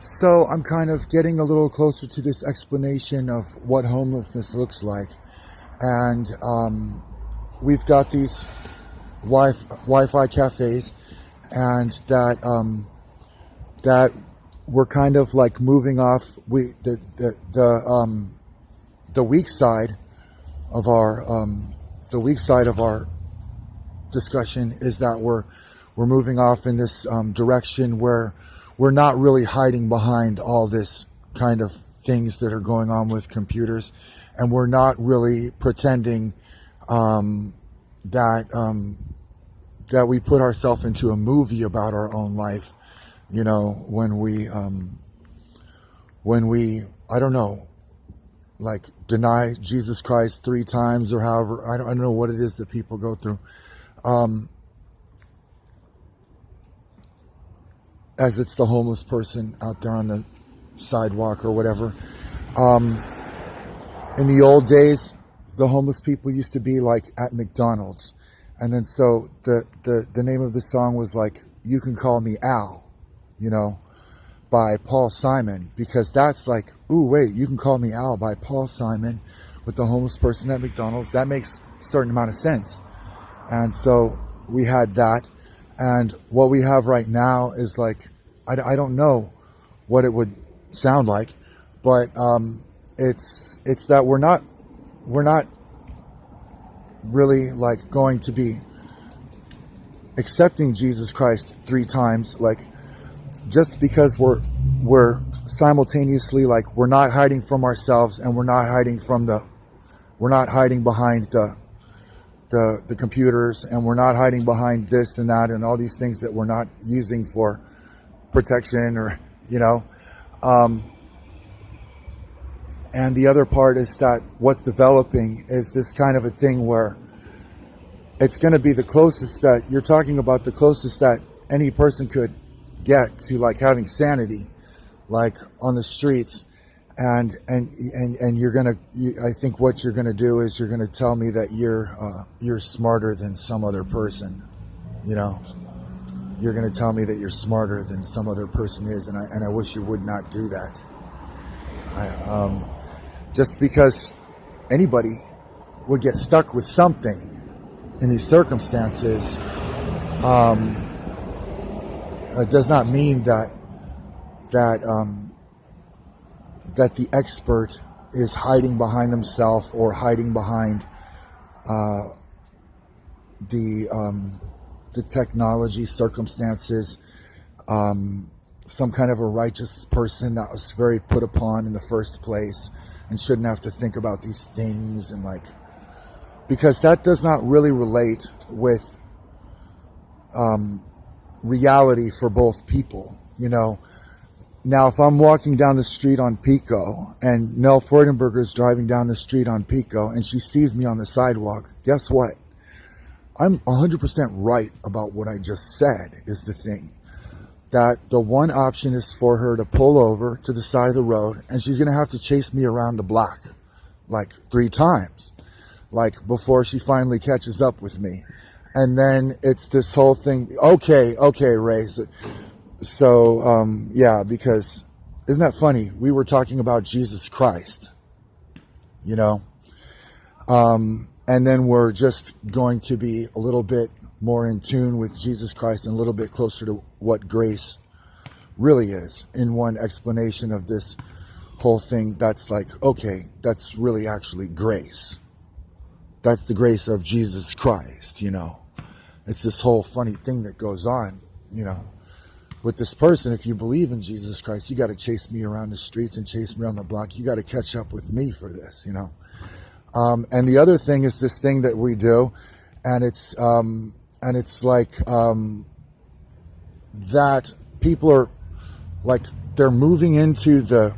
So I'm kind of getting a little closer to this explanation of what homelessness looks like. And we've got these Wi-Fi cafes, and that we're kind of like moving off. The weak side of our discussion is that we're moving off in this direction where we're not really hiding behind all this kind of things that are going on with computers, and we're not really pretending that we put ourselves into a movie about our own life. You know, when we I don't know, like deny Jesus Christ 3 times or however, I don't know what it is that people go through. As it's the homeless person out there on the sidewalk or whatever. In the old days, the homeless people used to be like at McDonald's. And then so the name of the song was like, "You Can Call Me Al," you know, by Paul Simon, because that's like, ooh, wait, "You Can Call Me Al" by Paul Simon with the homeless person at McDonald's. That makes a certain amount of sense. And so we had that. And what we have right now is like, I don't know what it would sound like, but it's that we're not really like going to be accepting Jesus Christ 3 times, like just because we're simultaneously like, we're not hiding from ourselves, and we're not hiding behind the computers, and we're not hiding behind this and that and all these things that we're not using for protection, or and the other part is that what's developing is this kind of a thing where it's going to be the closest that you're talking about, the closest that any person could get to like having sanity, like on the streets. And I think what you're gonna do is you're gonna tell me that you're smarter than some other person. You're gonna tell me that you're smarter than some other person is, and I wish you would not do that. Just because anybody would get stuck with something in these circumstances, does not mean that the expert is hiding behind themselves, or hiding behind the technology circumstances, some kind of a righteous person that was very put upon in the first place and shouldn't have to think about these things, and like, because that does not really relate with reality for both people. Now, if I'm walking down the street on Pico and Nell Freudenberger is driving down the street on Pico and she sees me on the sidewalk, guess what? I'm 100% right about what I just said, is the thing. That the one option is for her to pull over to the side of the road, and she's going to have to chase me around the block like 3 times, like before she finally catches up with me. And then it's this whole thing. Okay, Ray. So, yeah, because isn't that funny? We were talking about Jesus Christ, and then we're just going to be a little bit more in tune with Jesus Christ and a little bit closer to what grace really is in one explanation of this whole thing. That's like, okay, that's really actually grace. That's the grace of Jesus Christ, It's this whole funny thing that goes on, with this person. If you believe in Jesus Christ, you got to chase me around the streets and chase me around the block. You got to catch up with me for this, And the other thing is this thing that we do, and it's like that people are like, they're moving to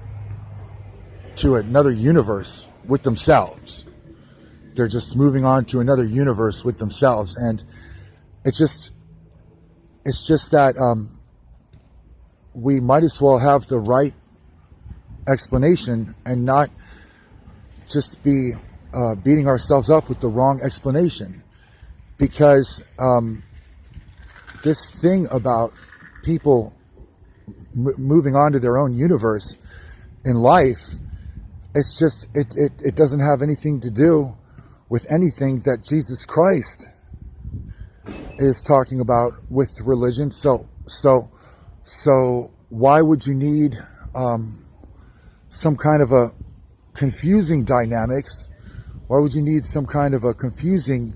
another universe with themselves. They're just moving on to another universe with themselves, and it's just that we might as well have the right explanation and not just be beating ourselves up with the wrong explanation. Because this thing about people moving on to their own universe in life. It's just, it doesn't have anything to do with anything that Jesus Christ is talking about with religion. So why would you need some kind of a confusing dynamics? Why would you need some kind of a confusing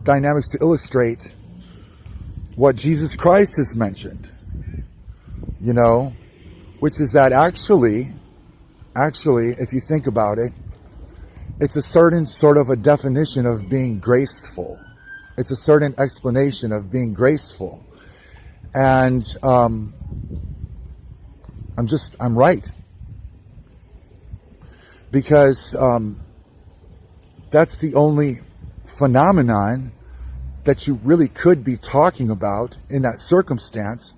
dynamics to illustrate what Jesus Christ has mentioned? You know, which is that actually, if you think about it, it's a certain sort of a definition of being graceful. It's a certain explanation of being graceful. And I'm right. Because that's the only phenomenon that you really could be talking about in that circumstance,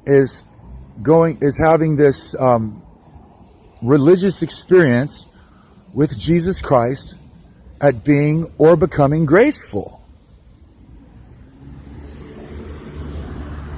is having this religious experience with Jesus Christ at being or becoming graceful.